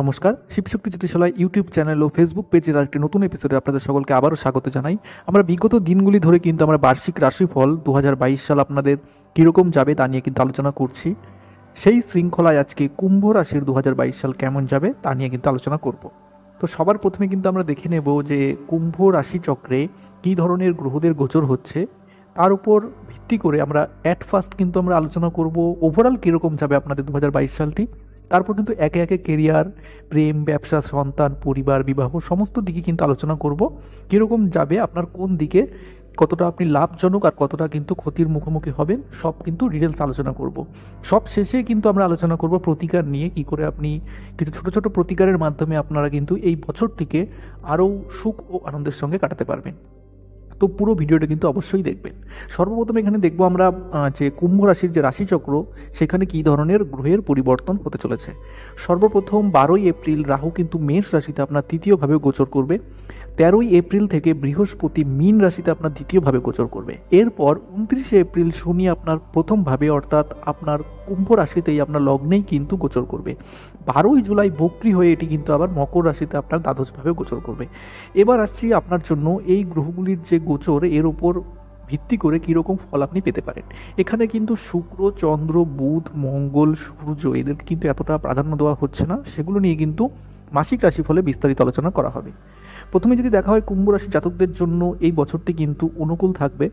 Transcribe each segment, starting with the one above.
নমস্কার, Shivshakti জ্যোতিষালয় YouTube channel ও Facebook পেজের আরেকটি নতুন এপিসোডে আপনাদের সকলকে আবারও স্বাগত জানাই। আমরা বিগত দিনগুলি ধরে কিন্তু আমরা বার্ষিক রাশিফল 2022 সাল আপনাদের কীরকম যাবে তা নিয়ে কিন্তু আলোচনা করছি। সেই শৃঙ্খলায় আজকে কুম্ভ রাশির 2022 সাল কেমন যাবে তা নিয়ে কিন্তু আলোচনা করব। তো সবার প্রথমে কিন্তু আমরা দেখে নেব যে কুম্ভ রাশি চক্রে কী ধরনের গ্রহদের গোচর হচ্ছে, তার উপর ভিত্তি করে আমরা অ্যাট ফার্স্ট কিন্তু আমরা আলোচনা করব ওভারঅল কীরকম যাবে আপনাদের 2022 সালটি। তারপর কিন্তু একে একে কেরিয়ার, প্রেম, ব্যবসা, সন্তান, পরিবার, বিবাহ সমস্ত দিকে কিন্তু আলোচনা করব কীরকম যাবে, আপনার কোন দিকে কতটা আপনি লাভজনক আর কতটা কিন্তু ক্ষতির মুখোমুখি হবেন, সব কিন্তু ডিটেলস আলোচনা করব। সব শেষে কিন্তু আমরা আলোচনা করব প্রতিকার নিয়ে, কী করে আপনি কিছু ছোট ছোট প্রতিকারের মাধ্যমে আপনারা কিন্তু এই বছরটিকে আরও সুখ ও আনন্দের সঙ্গে কাটাতে পারবেন। তো পুরো ভিডিওটা কিন্তু অবশ্যই দেখবেন। সর্বপ্রথম এখানে দেখব আমরা যে কুম্ভ রাশির যে রাশিচক্র, সেখানে কী ধরনের গ্রহের পরিবর্তন হতে চলেছে। সর্বপ্রথম 12ই এপ্রিল রাহু কিন্তু মেষ রাশিতে আপনার তৃতীয়ভাবে গোচর করবে। 13ই এপ্রিল থেকে বৃহস্পতি মীন রাশিতে আপনার দ্বিতীয়ভাবে গোচর করবে। এরপর 29শে এপ্রিল শনি আপনার প্রথমভাবে অর্থাৎ আপনার কুম্ভ রাশিতেই আপনার লগ্নেই কিন্তু গোচর করবে। 12ই জুলাই বক্রী হয়ে এটি কিন্তু আবার মকর রাশিতে আপনার দ্বাদশভাবে গোচর করবে। এবার আসছি আপনার জন্য এই গ্রহগুলির যে গোচর, এর উপর ভিত্তি করে কীরকম ফল আপনি পেতে পারেন। এখানে কিন্তু শুক্র, চন্দ্র, বুধ, মঙ্গল, সূর্য এদেরকে কিন্তু এতটা প্রাধান্য দেওয়া হচ্ছে না, সেগুলো নিয়ে কিন্তু মাসিক রাশিফলে বিস্তারিত আলোচনা করা হবে। প্রথমে যদি দেখা হয় কুম্ভ রাশি জাতকদের জন্য এই বছরটি কিন্তু অনুকূল থাকবে।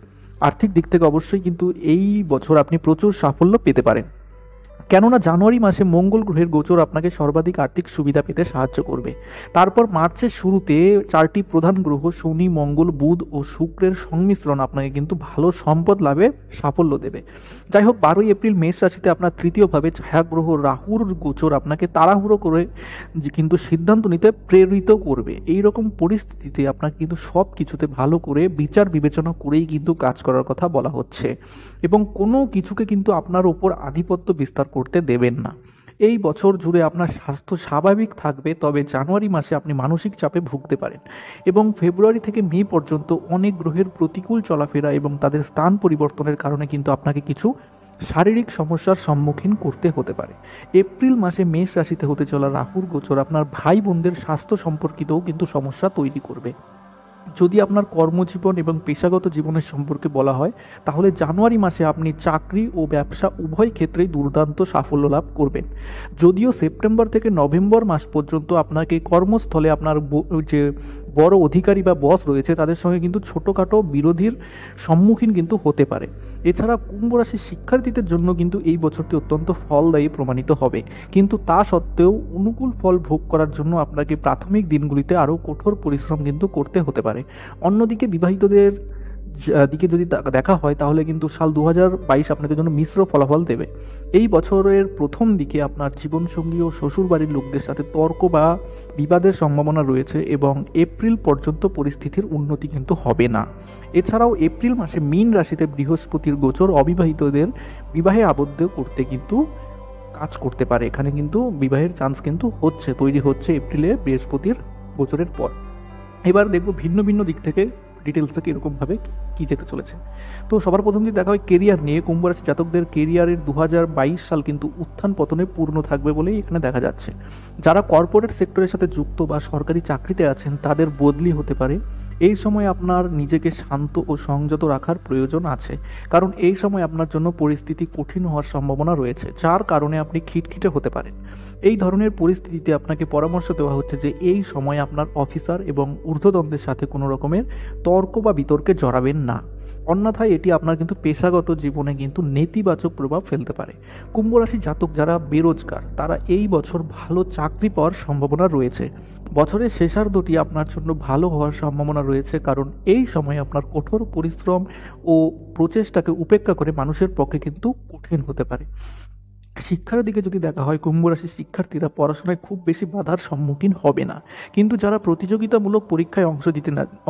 আর্থিক দিক থেকে অবশ্যই কিন্তু এই বছর আপনি প্রচুর সাফল্য পেতে পারেন, কেননা জানুয়ারি মাসে মঙ্গল গ্রহের গোচর আপনাকে সর্বাধিক আর্থিক সুবিধা পেতে সাহায্য করবে। তারপর মার্চের শুরুতে চারটি প্রধান গ্রহ শনি, মঙ্গল, বুধ ও শুক্রের সংমিশ্রণ আপনাকে কিন্তু ভালো সম্পদ লাভে সাফল্য দেবে। যাই হোক, 12ই এপ্রিল মেষ রাশিতে আপনার তৃতীয়ভাবে ছায়াগ্রহ রাহুর গোচর আপনাকে তাড়াহুড়ো করে কিন্তু সিদ্ধান্ত নিতে প্রেরিত করবে। এই রকম পরিস্থিতিতে আপনাকে কিন্তু সব কিছুতে ভালো করে বিচার বিবেচনা করেই কিন্তু কাজ করার কথা বলা হচ্ছে, এবং কোনো কিছুকে কিন্তু আপনার ওপর আধিপত্য বিস্তার করতে দেবেন না। এই বছর জুড়ে আপনার স্বাস্থ্য স্বাভাবিক থাকবে, তবে জানুয়ারি মাসে আপনি মানসিক চাপে ভুগতে পারেন, এবং ফেব্রুয়ারি থেকে মে পর্যন্ত অনেক গ্রহের প্রতিকূল চলাফেরা এবং তাদের স্থান পরিবর্তনের কারণে কিন্তু আপনাকে কিছু শারীরিক সমস্যার সম্মুখীন করতে হতে পারে। এপ্রিল মাসে মেষ রাশিতে হতে চলা রাহুর গোচর আপনার ভাই বোনদের স্বাস্থ্য সম্পর্কিতও কিন্তু সমস্যা তৈরি করবে। যদি আপনার কর্মজীবন এবং পেশাগত জীবনের সম্পর্কে বলা হয়, তাহলে জানুয়ারি মাসে আপনি চাকরি ও ব্যবসা উভয় ক্ষেত্রেই দুর্দান্ত সাফল্য লাভ করবেন। যদিও সেপ্টেম্বর থেকে নভেম্বর মাস পর্যন্ত আপনাকে কর্মস্থলে আপনার যে বড় অধিকারী বা বস রয়েছে তাদের সঙ্গে কিন্তু ছোটোখাটো বিরোধীর সম্মুখীন কিন্তু হতে পারে। এছাড়া কুম্ভ রাশির শিক্ষার্থীদের জন্য কিন্তু এই বছরটি অত্যন্ত ফলদায়ী প্রমাণিত হবে, কিন্তু তা সত্ত্বেও অনুকূল ফল ভোগ করার জন্য আপনাকে প্রাথমিক দিনগুলিতে আরও কঠোর পরিশ্রম কিন্তু করতে হতে পারে। অন্যদিকে বিবাহিতদের দিকে যদি দেখা হয়, তাহলে কিন্তু সাল 2022 আপনাদের জন্য মিশ্র ফলাফল দেবে। এই বছরের প্রথম দিকে আপনার জীবনসঙ্গী ও শ্বশুর বাড়ির লোকদের সাথে তর্ক বা বিবাদের সম্ভাবনা রয়েছে, এবং এপ্রিল পর্যন্ত পরিস্থিতির উন্নতি কিন্তু হবে না। এছাড়াও এপ্রিল মাসে মীন রাশিতে বৃহস্পতির গোচর অবিবাহিতদের বিবাহে আবদ্ধ করতে কিন্তু কাজ করতে পারে। এখানে কিন্তু বিবাহের চান্স কিন্তু তৈরি হচ্ছে এপ্রিলে বৃহস্পতির গোচরের পর। এবার দেখব ভিন্ন ভিন্ন দিক থেকে ডিটেলসে কীরকমভাবে কী যেতে চলেছে। তো সবার প্রথম যদি দেখা হয় কেরিয়ার নিয়ে, কুম্ভ রাশি জাতকদের কেরিয়ারের 2022 সাল কিন্তু উত্থান পতনে পূর্ণ থাকবে বলেই এখানে দেখা যাচ্ছে। যারা কর্পোরেট সেক্টরের সাথে যুক্ত বা সরকারি চাকরিতে আছেন তাদের বদলি হতে পারে। এই সময় আপনার নিজেকে শান্ত ও সংযত রাখার প্রয়োজন আছে, কারণ এই সময় আপনার জন্য পরিস্থিতি কঠিন হওয়ার সম্ভাবনা রয়েছে, যার কারণে আপনি খিটখিটে হতে পারেন। এই ধরনের পরিস্থিতিতে আপনাকে পরামর্শ দেওয়া হচ্ছে যে এই সময় আপনার অফিসার এবং ঊর্ধ্বতনদের সাথে কোনো রকমের তর্ক বা বিতর্কে জড়াবেন না, অন্যথায় এটি আপনার কিন্তু পেশাগত জীবনে কিন্তু নেতিবাচক প্রভাব ফেলতে পারে। কুম্ভ রাশি জাতক যারা বেরোজগার, তারা এই বছর ভালো চাকরি পাওয়ার সম্ভাবনা রয়েছে। বছরের শেষার্ধটি আপনার জন্য ভালো হওয়ার সম্ভাবনা রয়েছে, কারণ এই সময় আপনার কঠোর পরিশ্রম ও প্রচেষ্টাকে উপেক্ষা করে মানুষের পক্ষে কিন্তু কঠিন হতে পারে। শিক্ষার দিকে যদি দেখা হয়, কুম্ভ রাশির শিক্ষার্থীরা পড়াশোনায় খুব বেশি বাধার সম্মুখীন হবে না, কিন্তু যারা প্রতিযোগিতামূলক পরীক্ষায়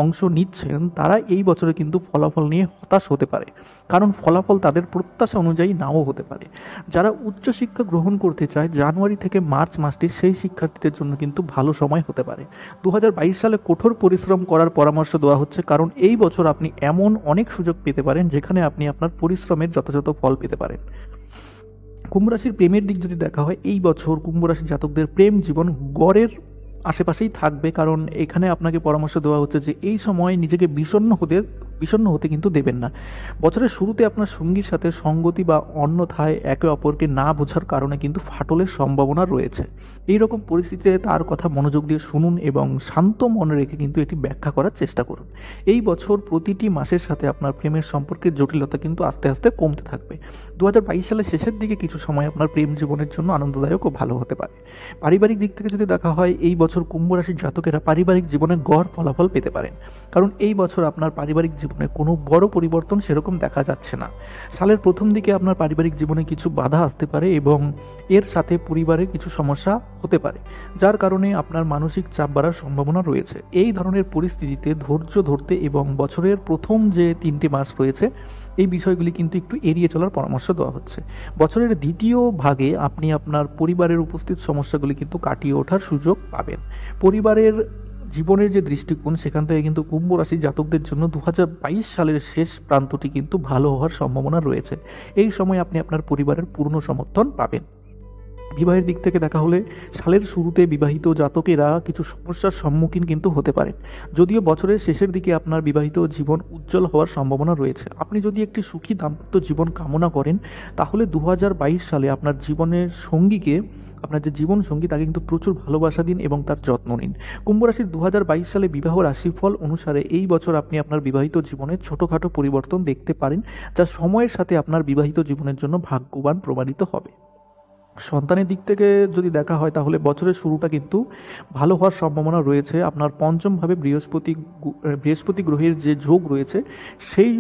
অংশ নিচ্ছেন তারা এই বছরে কিন্তু ফলাফল নিয়ে হতাশ হতে পারে, কারণ ফলাফল তাদের প্রত্যাশা অনুযায়ী নাও হতে পারে। যারা উচ্চশিক্ষা গ্রহণ করতে চায়, জানুয়ারি থেকে মার্চ মাসটি সেই শিক্ষার্থীদের জন্য কিন্তু ভালো সময় হতে পারে। 2022 সালে কঠোর পরিশ্রম করার পরামর্শ দেওয়া হচ্ছে, কারণ এই বছর আপনি এমন অনেক সুযোগ পেতে পারেন যেখানে আপনি আপনার পরিশ্রমের যথাযথ ফল পেতে পারেন। কুম্ভ রাশির প্রেমের দিক যদি দেখা হয়, এই বছর কুম্ভ রাশির জাতকদের প্রেম জীবন গড়ের আশেপাশেই থাকবে, কারণ এখানে আপনাকে পরামর্শ দেওয়া হচ্ছে যে এই সময় নিজেকে বিষণ্ণ হতে কিন্তু দেবেন না। বছরের শুরুতে আপনার সঙ্গীর সাথে সঙ্গতি বা অন্যথায় একে অপরকে না বোঝার কারণে কিন্তু ফাটলের সম্ভাবনা রয়েছে। এই রকম পরিস্থিতিতে তার কথা মনোযোগ দিয়ে শুনুন এবং শান্ত মনে রেখে কিন্তু এটি ব্যাখ্যা করার চেষ্টা করুন। এই বছর প্রতিটি মাসের সাথে আপনার প্রেমের সম্পর্কের জটিলতা কিন্তু আস্তে আস্তে কমতে থাকবে। 2022 সালের শেষের দিকে কিছু সময় আপনার প্রেম জীবনের জন্য আনন্দদায়ক ও ভালো হতে পারে। পারিবারিক দিক থেকে যদি দেখা হয়, এই বছর কুম্ভ রাশির জাতকেরা পারিবারিক জীবনে গড় ফলাফল পেতে পারেন, কারণ এই বছর আপনার পারিবারিক জীবনে কোনো বড় পরিবর্তন সেরকম দেখা যাচ্ছে না। সালের প্রথম দিকে আপনার পারিবারিক জীবনে কিছু বাধা আসতে পারে এবং এর সাথে পরিবারে কিছু সমস্যা হতে পারে, যার কারণে আপনার মানসিক চাপ বাড়ার সম্ভাবনা রয়েছে। এই ধরনের পরিস্থিতিতে ধৈর্য ধরতে এবং বছরের প্রথম যে 3টি মাস রয়েছে এই বিষয়গুলি কিন্তু একটু এড়িয়ে চলার পরামর্শ দেওয়া হচ্ছে। বছরের দ্বিতীয় ভাগে আপনি আপনার পরিবারের উপস্থিত সমস্যাগুলি কিন্তু কাটিয়ে ওঠার সুযোগ পাবেন। পরিবারের জীবনের যে দৃষ্টিকোণ, সেখান থেকে কিন্তু কুম্ভ রাশির জাতকদের জন্য 2022 সালের শেষ প্রান্তটি কিন্তু ভালো হওয়ার সম্ভাবনা রয়েছে। এই সময় আপনি আপনার পরিবারের পূর্ণ সমর্থন পাবেন। বিবাহের দিক থেকে দেখা হলে সালের শুরুতে বিবাহিত জাতকেরা কিছু সমস্যার সম্মুখীন কিন্তু হতে পারেন। যদিও বছরের শেষের দিকে আপনার বিবাহিত জীবন উজ্জ্বল হওয়ার সম্ভাবনা রয়েছে। আপনি যদি একটি সুখী দাম্পত্য জীবন কামনা করেন, তাহলে 2022 সালে আপনার জীবনের সঙ্গীকে, আপনার যে জীবন সঙ্গী তাকে কিন্তু প্রচুর ভালোবাসা দিন এবং তার যত্ন নিন। কুম্ভ রাশির 2022 সালে বিবাহ রাশিফল অনুসারে এই বছর আপনি আপনার বিবাহিত জীবনে ছোটোখাটো পরিবর্তন দেখতে পারেন, যা সময়ের সাথে আপনার বিবাহিত জীবনের জন্য ভাগ্যবান প্রমাণিত হবে। সন্তানের দিক থেকে যদি দেখা হয়, তাহলে বছরের শুরুটা কিন্তু ভালো হওয়ার সম্ভাবনা রয়েছে। আপনার পঞ্চমভাবে বৃহস্পতি গ্রহের যে যোগ রয়েছে, সেই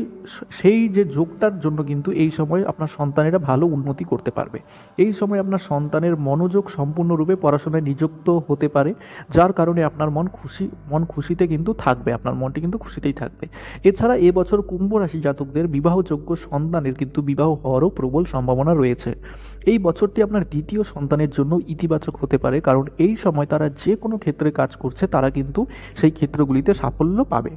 সেই যে যোগটার জন্য কিন্তু এই সময় আপনার সন্তানেরা ভালো উন্নতি করতে পারবে। এই সময় আপনার সন্তানের মনোযোগ সম্পূর্ণরূপে পড়াশোনায় নিযুক্ত হতে পারে, যার কারণে আপনার মন খুশিতে কিন্তু থাকবে, আপনার মনটি কিন্তু খুশিতেই থাকবে। এছাড়া এবছর কুম্ভ রাশি জাতকদের বিবাহযোগ্য সন্তানের কিন্তু বিবাহ হওয়ারও প্রবল সম্ভাবনা রয়েছে। এই বছরটি আপনার দ্বিতীয় সন্তানের জন্য ইতিবাচক হতে পারে, কারণ এই সময় তারা যে কোনো ক্ষেত্রে কাজ করছে তারা কিন্তু সেই ক্ষেত্রগুলিতে সাফল্য পাবে।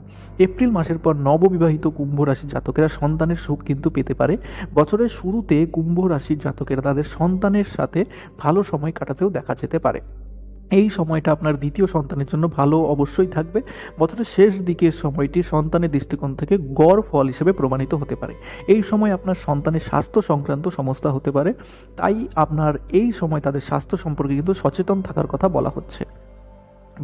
এপ্রিল মাসের পর নববিবাহিত কুম্ভ রাশির জাতকেরা সন্তানের সুখ কিন্তু পেতে পারে। বছরের শুরুতে কুম্ভ রাশির জাতকেরা তাদের সন্তানের সাথে ভালো সময় কাটাতেও দেখা যেতে পারে। এই সময়টা আপনার দ্বিতীয় সন্তানের জন্য ভালো অবশ্যই থাকবে। বছরের শেষ দিকের সময়টি সন্তানের দৃষ্টিকোণ থেকে গড় ফল হিসেবে প্রমাণিত হতে পারে। এই সময় আপনার সন্তানের স্বাস্থ্য সংক্রান্ত সমস্যা হতে পারে, তাই আপনার এই সময় তাদের স্বাস্থ্য সম্পর্কে কিন্তু সচেতন থাকার কথা বলা হচ্ছে।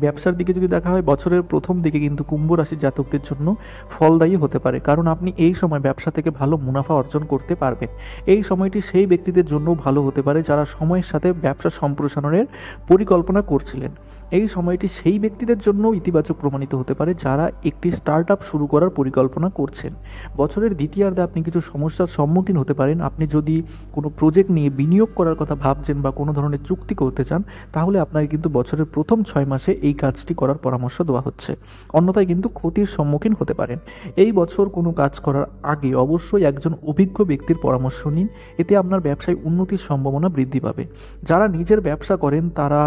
ব্যবসার দিকে যদি দেখা হয়, বছরের প্রথম দিকে কিন্তু কুম্ভ রাশির জাতকদের জন্য ফলদায়ী হতে পারে, কারণ আপনি এই সময় ব্যবসা থেকে ভালো মুনাফা অর্জন করতে পারবেন। এই সময়টি সেই ব্যক্তিদের জন্য ভালো হতে পারে যারা সময়ের সাথে ব্যবসা সম্প্রসারণের পরিকল্পনা করছিলেন। এই সময়টি সেই ব্যক্তিদের জন্য ইতিবাচক প্রমাণিত হতে পারে যারা একটি স্টার্ট আপ শুরু করার পরিকল্পনা করছেন। বছরের দ্বিতীয়ার্ধে আপনি কিছু সমস্যার সম্মুখীন হতে পারেন। আপনি যদি কোনো প্রজেক্ট নিয়ে বিনিয়োগ করার কথা ভাবছেন বা কোনো ধরনের চুক্তি করতে চান, তাহলে আপনাকে কিন্তু বছরের প্রথম 6 মাসে এই কাজটি করার পরামর্শ দেওয়া হচ্ছে, অন্যথায় কিন্তু ক্ষতির সম্মুখীন হতে পারেন। এই বছর কোনো কাজ করার আগে অবশ্যই একজন অভিজ্ঞ ব্যক্তির পরামর্শ নিন, এতে আপনার ব্যবসায় উন্নতির সম্ভাবনা বৃদ্ধি পাবে। যারা নিজের ব্যবসা করেন তারা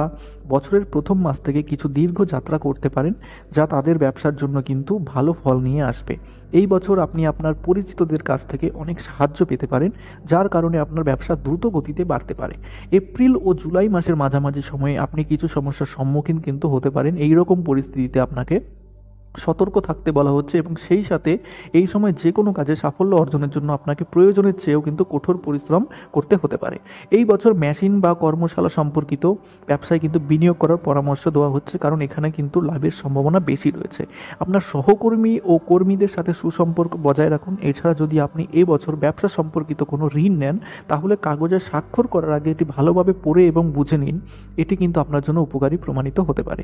বছরের প্রথম মাস থেকে কিছু দীর্ঘ যাত্রা করতে পারেন, যা তাদের ব্যবসার জন্য কিন্তু ভালো ফল নিয়ে আসবে। এই বছর আপনি আপনার পরিচিতদের কাছ থেকে অনেক সাহায্য পেতে পারেন, যার কারণে আপনার ব্যবসা দ্রুত গতিতে বাড়তে পারে। এপ্রিল ও জুলাই মাসের মাঝামাঝি সময়ে আপনি কিছু সমস্যার সম্মুখীন কিন্তু হতে পারেন। এই রকম পরিস্থিতিতে আপনাকে সতর্ক থাকতে বলা হচ্ছে এবং সেই সাথে এই সময় যে কোনো কাজে সাফল্য অর্জনের জন্য আপনাকে প্রয়োজনের চেয়েও কিন্তু কঠোর পরিশ্রম করতে হতে পারে। এই বছর মেশিন বা কর্মশালা সম্পর্কিত ব্যবসায় কিন্তু বিনিয়োগ করার পরামর্শ দেওয়া হচ্ছে, কারণ এখানে কিন্তু লাভের সম্ভাবনা বেশি রয়েছে। আপনার সহকর্মী ও কর্মীদের সাথে সুসম্পর্ক বজায় রাখুন। এছাড়া যদি আপনি এবছর ব্যবসা সম্পর্কিত কোনো ঋণ নেন, তাহলে কাগজে স্বাক্ষর করার আগে এটি ভালোভাবে পড়ে এবং বুঝে নিন, এটি কিন্তু আপনার জন্য উপকারী প্রমাণিত হতে পারে।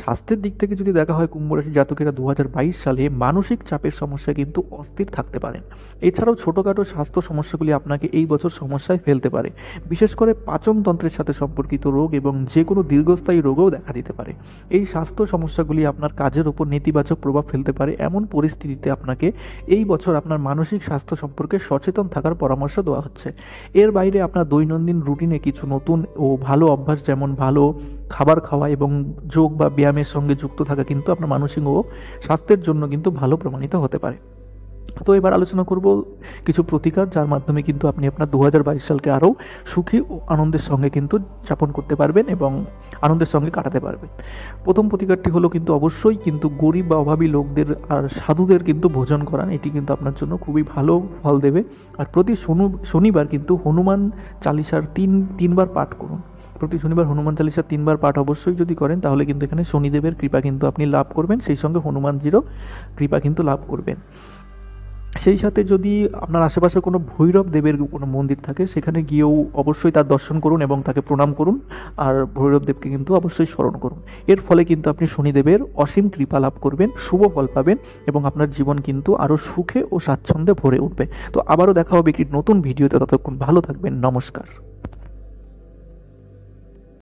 স্বাস্থ্যের দিক থেকে যদি দেখা হয়, কুম্ভ রাশি জাতকেরা 2022 সালে মানসিক চাপের সমস্যা কিন্তু অস্থির থাকতে পারেন। এছাড়াও ছোটোখাটো স্বাস্থ্য সমস্যাগুলি আপনাকে এই বছর সমস্যায় ফেলতে পারে, বিশেষ করে পাচনতন্ত্রের সাথে সম্পর্কিত রোগ এবং যে কোনো দীর্ঘস্থায়ী রোগও দেখা দিতে পারে। এই স্বাস্থ্য সমস্যাগুলি আপনার কাজের ওপর নেতিবাচক প্রভাব ফেলতে পারে। এমন পরিস্থিতিতে আপনাকে এই বছর আপনার মানসিক স্বাস্থ্য সম্পর্কে সচেতন থাকার পরামর্শ দেওয়া হচ্ছে। এর বাইরে আপনার দৈনন্দিন রুটিনে কিছু নতুন ও ভালো অভ্যাস, যেমন ভালো খাবার খাওয়া এবং যোগ বা ব্যায়ামের সঙ্গে যুক্ত থাকা কিন্তু আপনার মানসিক ও স্বাস্থ্যের জন্য কিন্তু ভালো প্রমাণিত হতে পারে। তো এবার আলোচনা করব কিছু প্রতিকার, যার মাধ্যমে কিন্তু আপনি আপনার 2022 সালকে আরও সুখী ও আনন্দের সঙ্গে কিন্তু যাপন করতে পারবেন এবং আনন্দের সঙ্গে কাটাতে পারবেন। প্রথম প্রতিকারটি হলো কিন্তু অবশ্যই কিন্তু গরিব বা অভাবী লোকদের আর সাধুদের কিন্তু ভোজন করান। এটি কিন্তু আপনার জন্য খুবই ভালো ফল দেবে। আর প্রতি শনিবার কিন্তু হনুমান চালিসার তিনবার পাঠ করুন। প্রতি শনিবার হনুমান চালিসা 3 বার পাঠ অবশ্যই যদি করেন, তাহলে কিন্তু এখানে শনিদেবের কৃপা কিন্তু আপনি লাভ করবেন, সেই সঙ্গে হনুমানজিরও কৃপা কিন্তু লাভ করবেন। সেই সাথে যদি আপনার আশেপাশে কোনো ভৈরব দেবের কোনো মন্দির থাকে, সেখানে গিয়েও অবশ্যই তার দর্শন করুন এবং তাকে প্রণাম করুন। আর ভৈরব দেবকে কিন্তু অবশ্যই স্মরণ করুন। এর ফলে কিন্তু আপনি শনিদেবের অসীম কৃপা লাভ করবেন, শুভ ফল পাবেন এবং আপনার জীবন কিন্তু আরও সুখে ও স্বাচ্ছন্দ্যে ভরে উঠবে। তো আবারও দেখা হবে একটি নতুন ভিডিওতে, ততক্ষণ ভালো থাকবেন। নমস্কার।